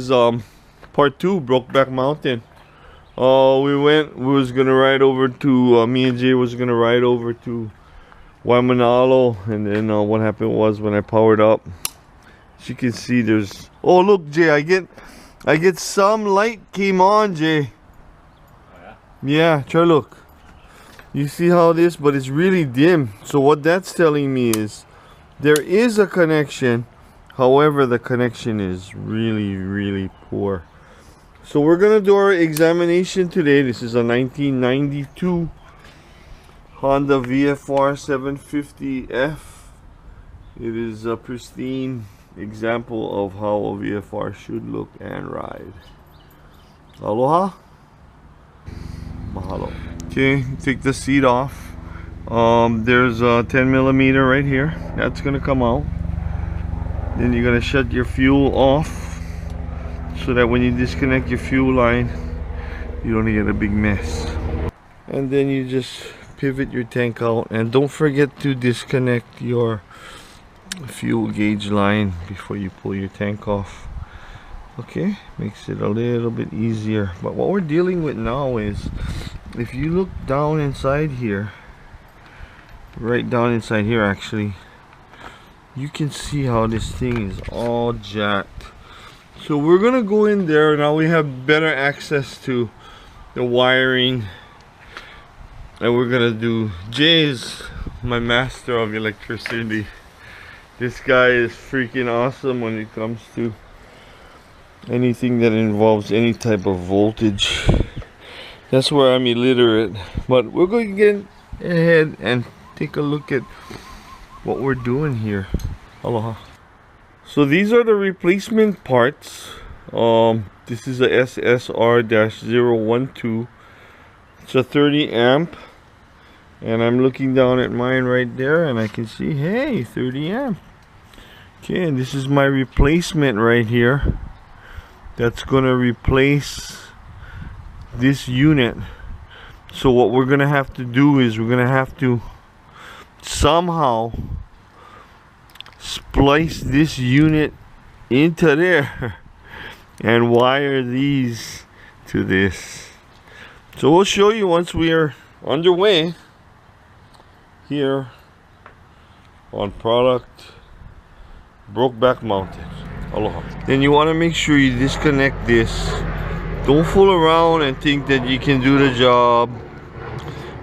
This is part 2, Brokeback Mountain. We was gonna ride over to, me and Jay was gonna ride over to Waimanalo, and then what happened was when I powered up, as you can see there's, oh look Jay, I get some light came on, Jay. Oh, yeah? Yeah, try look. You see how this, but it's really dim. So what that's telling me is there is a connection. However, the connection is really poor. So we're gonna do our examination today. This is a 1992 Honda VFR 750F. It is a pristine example of how a VFR should look and ride. Aloha. Mahalo. Okay, take the seat off. There's a 10mm right here. That's gonna come out. Then you're gonna shut your fuel off so that when you disconnect your fuel line, you don't get a big mess. And then you just pivot your tank out, and don't forget to disconnect your fuel gauge line before you pull your tank off. Okay, makes it a little bit easier. But what we're dealing with now is, if you look down inside here, right down inside here actually, you can see how this thing is all jacked. So we're gonna go in there. Now we have better access to the wiring, and we're gonna do, Jay's my master of electricity. This guy is freaking awesome when it comes to anything that involves any type of voltage. That's where I'm illiterate, but we're going to get ahead and take a look at what we're doing here. Aloha. So these are the replacement parts. This is a SSR-012. It's a 30 amp, and I'm looking down at mine right there, and I can see, hey, 30 amp. Okay, and this is my replacement right here. That's gonna replace this unit. So what we're gonna have to do is we're gonna have to somehow splice this unit into there and wire these to this. So we'll show you once we are underway here on product Brokeback Mountain. Aloha. Then you want to make sure you disconnect this. Don't fool around and think that you can do the job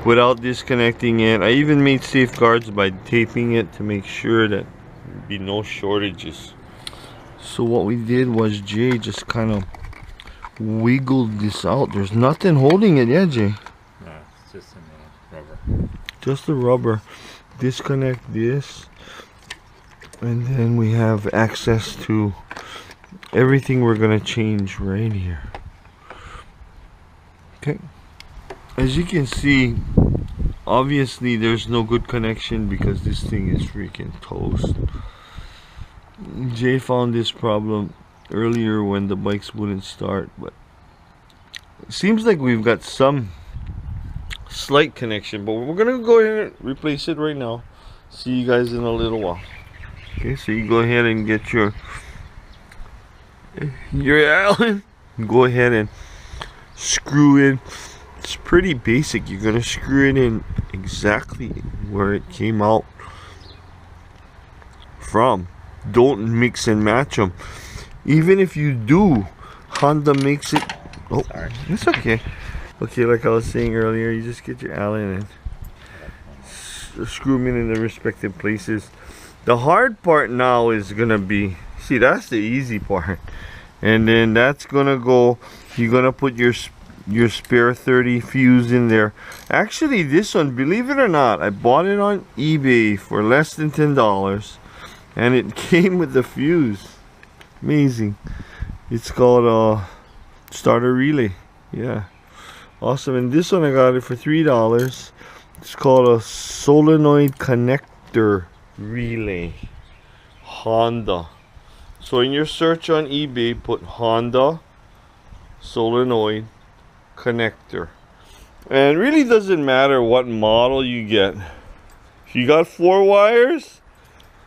without disconnecting it. I even made safeguards by taping it to make sure that there'd be no shortages. So what we did was Jay just kind of wiggled this out. There's nothing holding it, yeah, Jay? No, it's just in the rubber. Just the rubber. Disconnect this, and then we have access to everything we're gonna change right here. Okay, as you can see, obviously there's no good connection because this thing is freaking toast. Jay found this problem earlier when the bikes wouldn't start, but it seems like we've got some slight connection, but we're gonna go ahead and replace it right now. See you guys in a little while. Okay, so you go ahead and get your Allen. Go ahead and screw in. It's pretty basic. You're gonna screw it in exactly where it came out from. Don't mix and match them. Even if you do, Honda makes it. Oh, sorry. It's okay. Okay, like I was saying earlier, you just get your Allen and screw them in the respective places. The hard part now is gonna be, see, that's the easy part, and then that's gonna go, you're gonna put your spare 30 fuse in there. Actually, this one, believe it or not, I bought it on eBay for less than $10, and it came with the fuse. Amazing. It's called a starter relay. Yeah, awesome. And this one I got it for $3. It's called a solenoid connector relay, Honda. So in your search on eBay, put Honda solenoid connector, and it really doesn't matter what model you get. If you got 4 wires,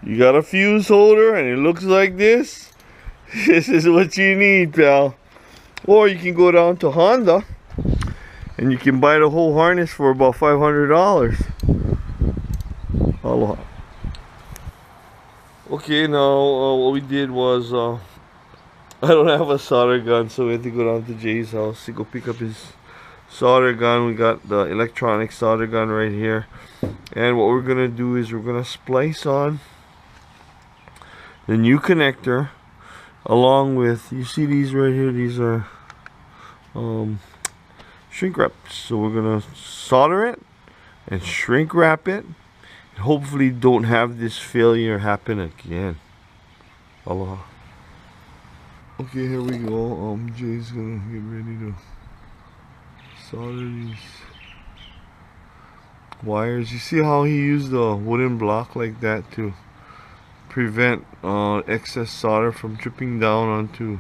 you got a fuse holder, and it looks like this, This is what you need, pal. Or you can go down to Honda and you can buy the whole harness for about $500. Aloha. Okay, now what we did was I don't have a solder gun, so we had to go down to Jay's house to go pick up his solder gun. We got the electronic solder gun right here, and what we're gonna do is we're gonna splice on the new connector along with, you see these right here, these are shrink wraps. So we're gonna solder it and shrink wrap it, and hopefully don't have this failure happen again. Aloha. Okay, here we go. Jay's gonna get ready to solder these wires. You see how he used a wooden block like that to prevent excess solder from dripping down onto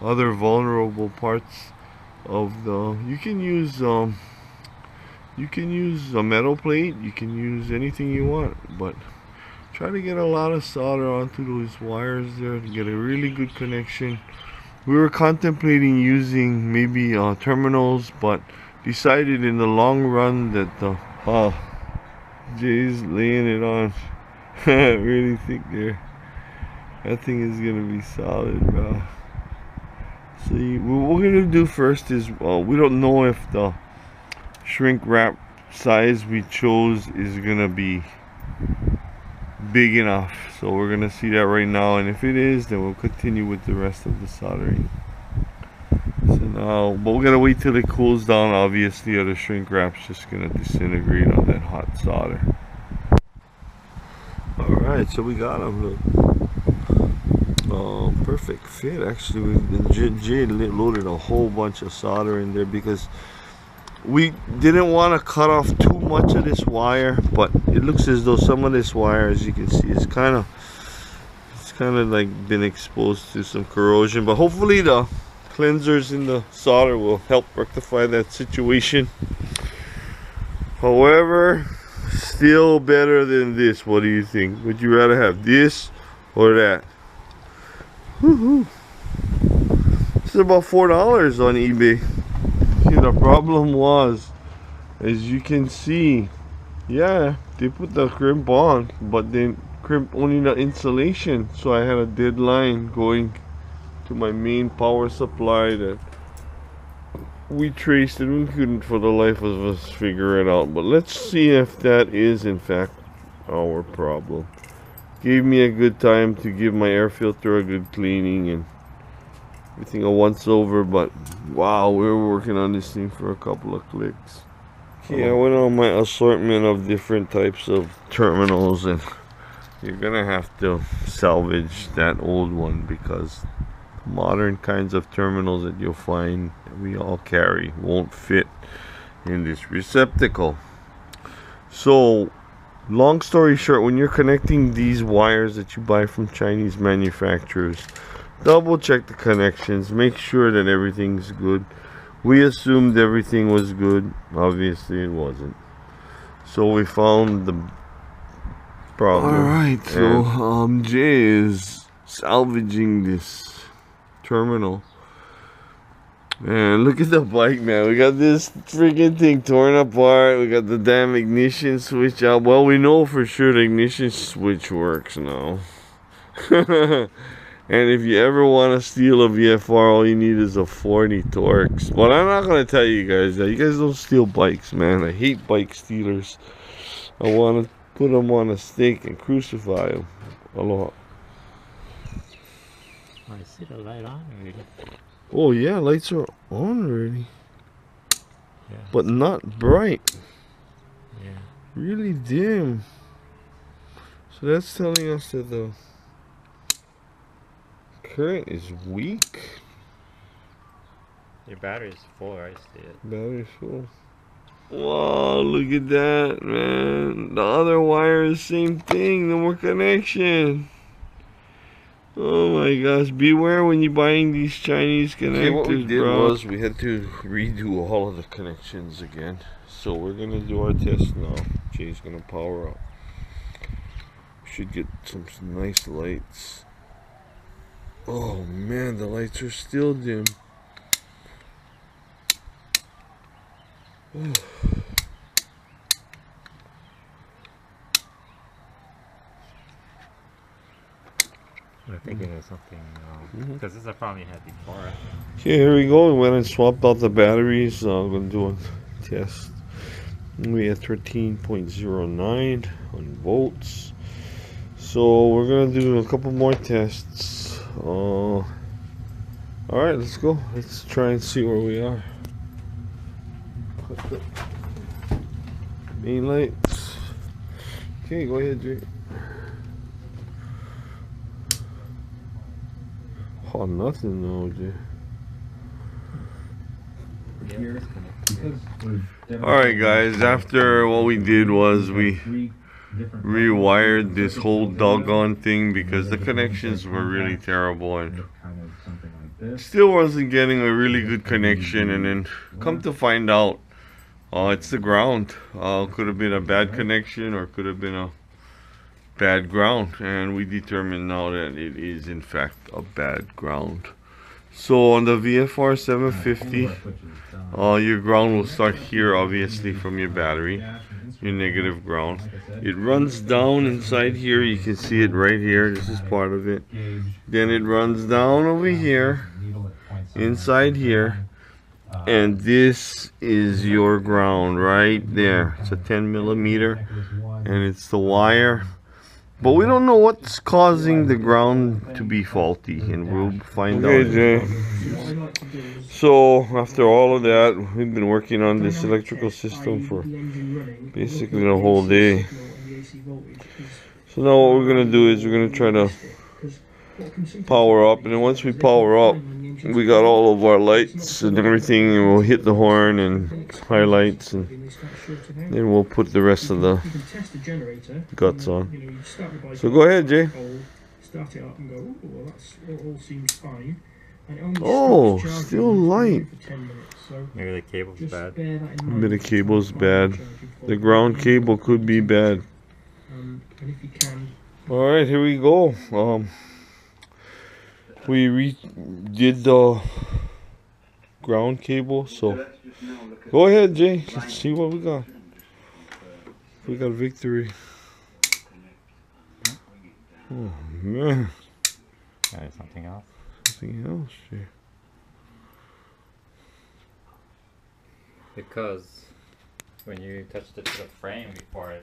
other vulnerable parts of the. You can use a metal plate. You can use anything you want, but try to get a lot of solder onto those wires there to get a really good connection. We were contemplating using maybe terminals, but decided in the long run that Jay's laying it on really thick there. That thing is gonna be solid, bro. So what we're gonna do first is we don't know if the shrink wrap size we chose is gonna be big enough, so we're gonna see that right now, and if it is, then we'll continue with the rest of the soldering. So now, but we're gonna wait till it cools down, obviously, or the shrink wrap's just gonna disintegrate on that hot solder. Alright, so we got them. Look. Perfect fit, actually. Jay loaded a whole bunch of solder in there because we didn't want to cut off too much of this wire, but it looks as though some of this wire, as you can see, is kind of like been exposed to some corrosion, but hopefully the cleansers in the solder will help rectify that situation. However, still better than this. What do you think? Would you rather have this or that? Woohoo! This is about $4 on eBay. See, the problem was, as you can see, yeah, they put the crimp on, but then crimp only the insulation, so I had a dead line going to my main power supply that we traced, and we couldn't for the life of us figure it out. But let's see if that is in fact our problem. Gave me a good time to give my air filter a good cleaning and everything a once over, but wow, we were working on this thing for a couple of clicks. Okay, I went on my assortment of different types of terminals, and you're gonna have to salvage that old one because modern kinds of terminals that you'll find that we all carry won't fit in this receptacle. So long story short, when you're connecting these wires that you buy from Chinese manufacturers, double check the connections, make sure that everything's good. We assumed everything was good, obviously it wasn't, so we found the problem. Alright, so Jay is salvaging this terminal, and look at the bike, man. We got this freaking thing torn apart. We got the damn ignition switch out. Well, we know for sure the ignition switch works now. And if you ever want to steal a VFR, all you need is a 40 Torx. But I'm not going to tell you guys that. You guys don't steal bikes, man. I hate bike stealers. I want to put them on a stake and crucify them. Aloha. I see the light on already. Oh yeah, lights are on already. Yeah. But not bright. Yeah. Really dim. So that's telling us that the current is weak. Your battery's full, I see it. Battery's full. Wow, look at that, man. The other wire is same thing, no more connection. Oh my gosh, beware when you're buying these Chinese connectors. Okay, what we did was we had to redo all of the connections again. So we're gonna do our test now. Jay's gonna power up. We should get some nice lights. Oh man, the lights are still dim. I'm thinking of something, because this I probably had before. Okay, here we go. We went and swapped out the batteries. I'm gonna do a test. We had 13.09 on volts. So we're gonna do a couple more tests. All right, let's go. Let's try and see where we are. Put the main lights. Okay, go ahead, Jay. Oh, nothing though, Jay. Alright guys, after what we did was we rewired this whole doggone thing because the connections were really terrible and still wasn't getting a really good connection, and then come to find out it's the ground. Could have been a bad connection or could have been a bad ground, and we determined now that it is in fact a bad ground. So on the VFR 750, your ground will start here, obviously, from your battery, your negative ground. It runs down inside here. You can see it right here. This is part of it. Then it runs down over here, inside here, and this is your ground right there. It's a 10 millimeter, and it's the wire. But we don't know what's causing the ground to be faulty, and we'll find out. Okay, Jay. So after all of that, we've been working on this electrical system for basically the whole day. So now what we're gonna do is we're gonna try to power up, and then once we power up, we got all of our lights and everything, and we'll hit the horn and highlights, and then we'll put the rest of the guts on. So go ahead, Jay. Start it up and go, oh, well, that all seems fine. Oh, still light. Maybe the cable's bad. Maybe the cable's bad. The ground cable could be bad. Alright, here we go. We redid the ground cable, so go ahead, Jay. Let's see what we got. We got victory. Oh man. Something else? Something else, Jay. Because when you touched it to the frame before it